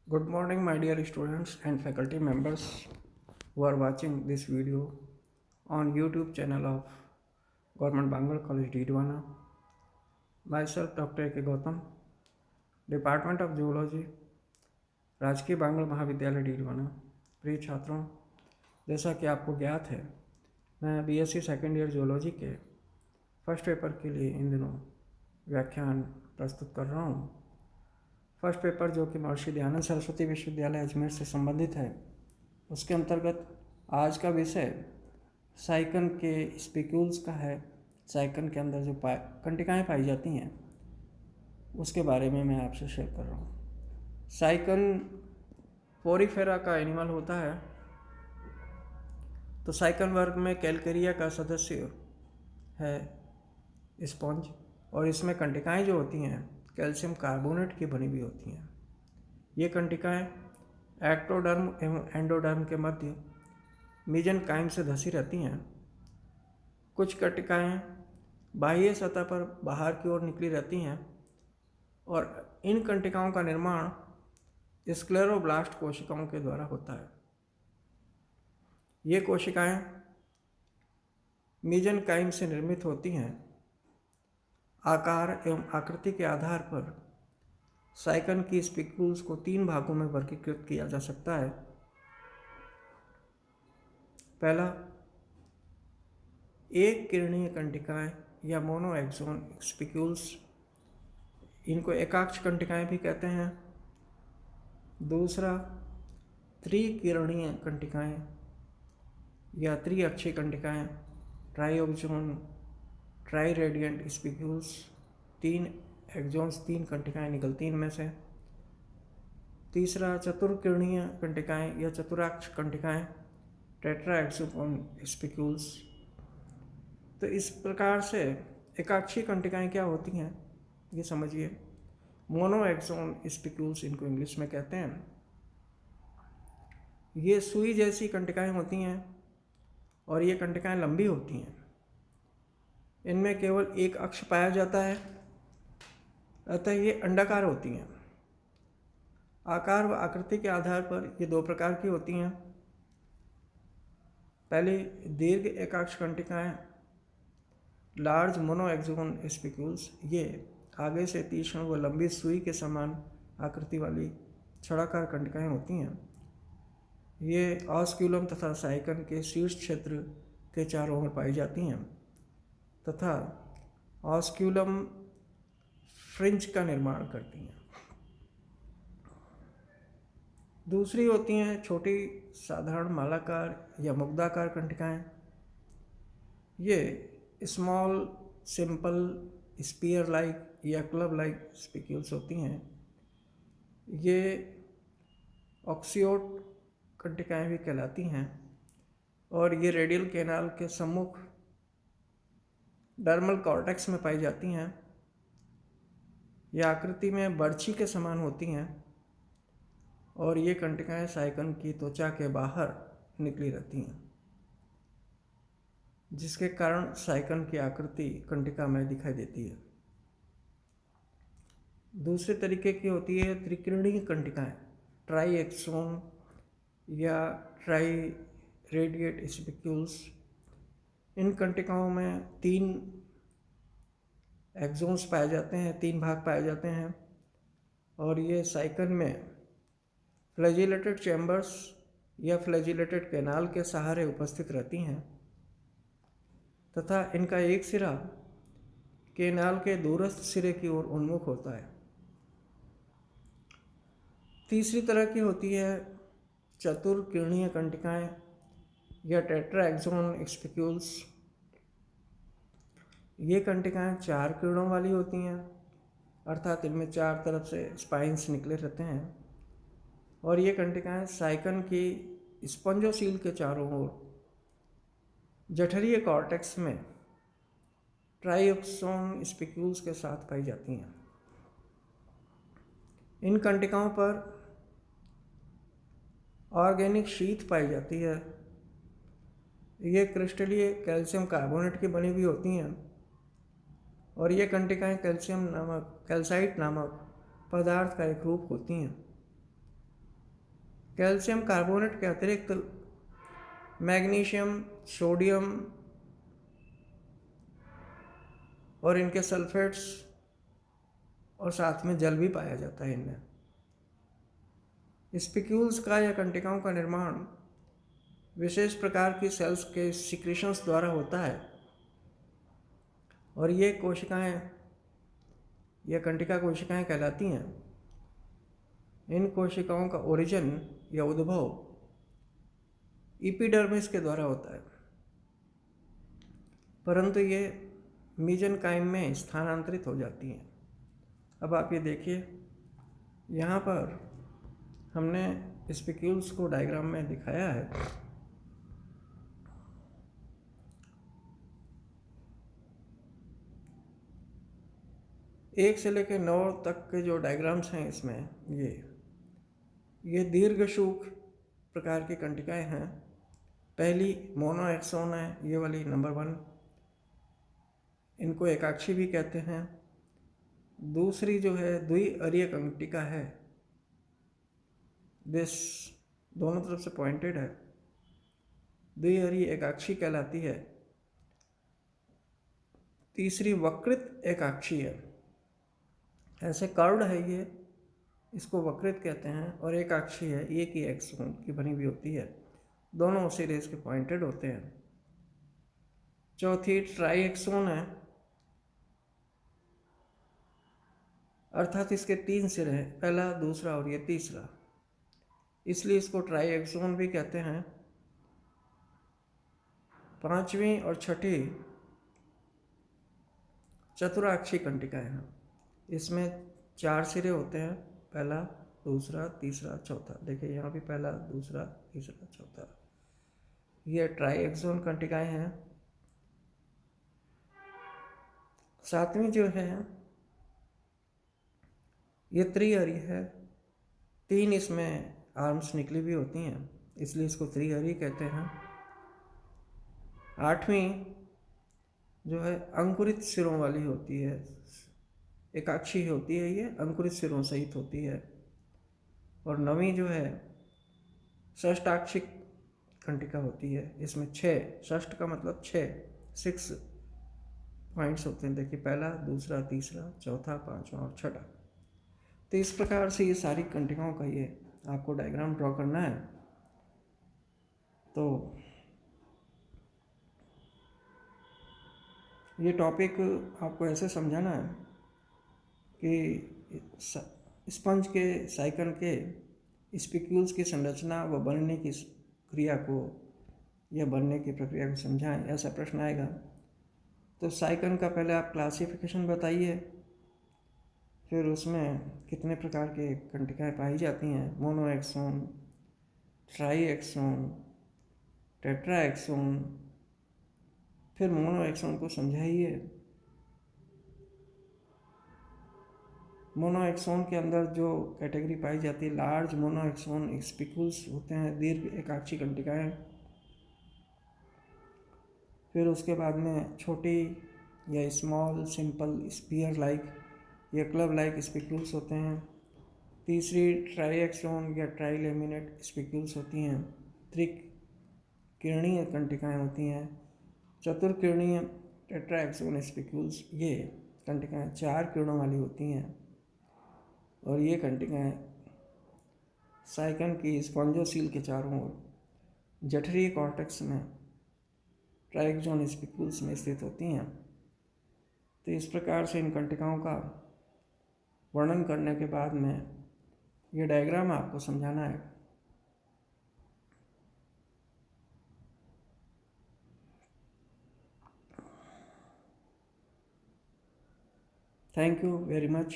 Good morning, my dear students and faculty members who are watching this video on YouTube channel of Government Bengal College Didwana. Myself, Dr. A.K. Gautam, Department of Zoology, राजकीय बांगल महाविद्यालय डीडवाना। प्रिय छात्रों, जैसा कि आपको ज्ञात है, मैं बीएससी सेकेंड ईयर जोलॉजी के फर्स्ट पेपर के लिए इन दिनों व्याख्यान प्रस्तुत कर रहा हूँ। फर्स्ट पेपर जो कि महर्षि दयानंद सरस्वती विश्वविद्यालय अजमेर से संबंधित है, उसके अंतर्गत आज का विषय साइकन के स्पिक्यूल्स का है। साइकन के अंदर जो कंटिकाएँ पाई जाती हैं उसके बारे में मैं आपसे शेयर कर रहा हूँ। साइकन पोरीफेरा का एनिमल होता है। तो साइकन वर्ग में कैलकेरिया का सदस्य है स्पॉन्ज, और इसमें कंटिकाएँ जो होती हैं कैल्शियम कार्बोनेट की बनी हुई होती हैं। ये कंटिकाएँ एक्टोडर्म एवं एंडोडर्म के मध्य मीजनकाइम से धसी रहती हैं। कुछ कंटिकाएँ बाह्य सतह पर बाहर की ओर निकली रहती हैं और इन कंटिकाओं का निर्माण स्क्लेरोब्लास्ट कोशिकाओं के द्वारा होता है। ये कोशिकाएं मीजनकाइम से निर्मित होती हैं। आकार एवं आकृति के आधार पर साइकन की स्पिक्यूल्स को 3 भागों में वर्गीकृत किया जा सकता है। पहला, एक किरणीय कंटिकाएं या मोनोएक्सोन स्पिक्यूल्स, इनको एकाक्ष कंटिकाएं भी कहते हैं। दूसरा, त्रिकिरणीय कंटिकाएं या त्रिअक्षीय कंटिकाएं, ट्राइओक्सोन ट्राई रेडियंट स्पिक्यूल्स, 3 एक्सोन्स, 3 कंटिकाएं निकलती इनमें से। तीसरा, चतुर्किरणीय कंटिकाएं या चतुराक्ष कंटिकाएं, टेट्राएक्सोन स्पिक्यूल्स। तो इस प्रकार से एकाक्षीय कंटिकाएं क्या होती हैं ये समझिए। मोनोएक्सोन स्पिक्यूल्स इनको इंग्लिश में कहते हैं। ये सुई जैसी कंटिकाएं होती हैं और ये कंटिकाएं लंबी होती हैं। इनमें केवल एक अक्ष पाया जाता है, अतः ये अंडाकार होती हैं। आकार व आकृति के आधार पर ये 2 प्रकार की होती हैं। पहली, दीर्घ एकाक्ष कंटिकाएं, लार्ज मोनोएक्सोन स्पिक्यूल्स। ये आगे से तीक्ष्ण व लंबी सुई के समान आकृति वाली छड़ाकार कंटिकाएं होती हैं। ये ऑस्क्यूलम तथा साइकन के शीर्ष क्षेत्र के चारों ओर पाई जाती हैं तथा ऑस्क्यूलम फ्रिंज का निर्माण करती हैं। दूसरी होती हैं छोटी साधारण मालाकार या मुग्धाकार कंटिकाएं। ये स्मॉल सिंपल स्पीयर लाइक या क्लब लाइक स्पिक्यूल्स होती हैं। ये ऑक्सियोट कंटिकाएं भी कहलाती हैं और ये रेडियल कैनाल के सम्मुख डर्मल कॉर्टेक्स में पाई जाती हैं। ये आकृति में बर्छी के समान होती हैं और ये कंटिकाएं साइकन की त्वचा के बाहर निकली रहती हैं, जिसके कारण साइकन की आकृति कंटिका में दिखाई देती है। दूसरे तरीके की होती है त्रिकिरणीय कंटिकाएं, ट्राइएक्सोन या ट्राई रेडिएट स्पिक्यूल्स। इन कंटिकाओं में 3 एक्सोन्स पाए जाते हैं, 3 भाग पाए जाते हैं और ये साइकन में फ्लैजिलेटेड चैम्बर्स या फ्लैजिलेटेड कैनाल के सहारे उपस्थित रहती हैं तथा इनका एक सिरा कैनाल के दूरस्थ सिरे की ओर उन्मुख होता है। तीसरी तरह की होती है चतुर्किरणीय कंटिकाएं या टेट्राएक्सोन स्पिक्यूल्स। ये कंटिकाएं 4 किरणों वाली होती हैं, अर्थात इनमें 4 तरफ से स्पाइन्स निकले रहते हैं और ये कंटिकाएं साइकन की स्पंजोसील के चारों ओर जठरीय कॉर्टेक्स में ट्राइओक्सोन स्पिक्यूल्स के साथ पाई जाती हैं। इन कंटिकाओं पर ऑर्गेनिक शीथ पाई जाती है। ये क्रिस्टलीय कैल्शियम कार्बोनेट की बनी हुई होती हैं और ये कंटिकाएं कैल्साइट नामक पदार्थ का एक रूप होती हैं। कैल्शियम कार्बोनेट के अतिरिक्त मैग्नीशियम, सोडियम और इनके सल्फेट्स और साथ में जल भी पाया जाता है इनमें। स्पिक्यूल्स का या कंटिकाओं का निर्माण विशेष प्रकार की सेल्स के सिक्रीशंस द्वारा होता है और ये कोशिकाएं या कंटिका कोशिकाएं कहलाती हैं। इन कोशिकाओं का ओरिजिन या उद्भव एपिडर्मिस के द्वारा होता है, परंतु ये मीजेनकाइम में स्थानांतरित हो जाती हैं। अब आप ये देखिए, यहाँ पर हमने स्पिक्यूल्स को डायग्राम में दिखाया है। एक से लेकर 9 तक के जो डायग्राम्स हैं इसमें, ये दीर्घशूक प्रकार की कंटिकाएं हैं। पहली मोनोएक्सोन है, ये वाली नंबर 1, इनको एकाक्षी भी कहते हैं। दूसरी जो है द्विअरीय कंटिका है, दिस दोनों तरफ से पॉइंटेड है, द्विअरीय एकाक्षी कहलाती है। तीसरी वक्रित एकाक्षी है, ऐसे कर्व्ड है ये, इसको वक्रित कहते हैं। और एकाक्षी है, एक ही एक्सोन की बनी हुई होती है, दोनों उसी रेस के पॉइंटेड होते हैं। चौथी ट्राइएक्सोन है, अर्थात इसके 3 सिरे हैं, पहला, दूसरा और ये तीसरा, इसलिए इसको ट्राइएक्सोन भी कहते हैं। पांचवी और छठी चतुराक्षी कंटिकाएं हैं, इसमें 4 सिरे होते हैं, पहला, दूसरा, तीसरा, चौथा। देखिए यहाँ भी पहला, दूसरा, तीसरा, चौथा, ये ट्राइएक्सोन कंटिकाएं हैं। सातवीं जो है ये त्रिअरी है, 3 इसमें आर्म्स निकली भी होती हैं, इसलिए इसको त्रिअरी कहते हैं। आठवीं जो है अंकुरित सिरों वाली होती है, एकाक्षी होती है, ये अंकुरित सिरों सहित होती है। और 9वीं जो है षष्टाक्षी कंटिका होती है, इसमें 6, षष्ठ का मतलब 6 पॉइंट्स होते हैं। देखिए पहला, दूसरा, तीसरा, चौथा, पांचवा और छठा। तो इस प्रकार से ये सारी कंटिकाओं का ये आपको डायग्राम ड्रॉ करना है। तो ये टॉपिक आपको ऐसे समझाना है कि स्पंज के साइकन के स्पिक्यूल्स की संरचना व बनने की क्रिया को या बनने की प्रक्रिया को समझाएं, ऐसा प्रश्न आएगा। तो साइकन का पहले आप क्लासिफिकेशन बताइए, फिर उसमें कितने प्रकार के कंटिकाएं पाई जाती हैं, मोनोएक्सोन, ट्राईएक्सोन, टेट्राएक्सोन, फिर मोनोएक्सोन को समझाइए। मोनोएक्सोन के अंदर जो कैटेगरी पाई जाती है, लार्ज मोनोएक्सोन स्पिक्यूल्स होते हैं, दीर्घ एकाक्षी कंटिकाएं। फिर उसके बाद में छोटी या स्मॉल सिंपल स्पीयर लाइक या क्लब लाइक स्पिक्यूल्स होते हैं। तीसरी ट्राईएक्सोन या ट्राईलेमिनेट स्पिक्यूल्स होती हैं, त्रिकिरणीय कंटिकाएं होती हैं। चतुर्किरणीय टेट्राएक्सोन स्पिक्यूल्स, ये कंटिकाएं 4 किरणों वाली होती हैं और ये कंटिकाएं साइकन की स्पॉन्जोसील के चारों ओर जठरीय कॉर्टेक्स में ट्राइक्सोन स्पिक्यूल्स में स्थित होती हैं। तो इस प्रकार से इन कंटिकाओं का वर्णन करने के बाद में ये डायग्राम आपको समझाना है। Thank you very much.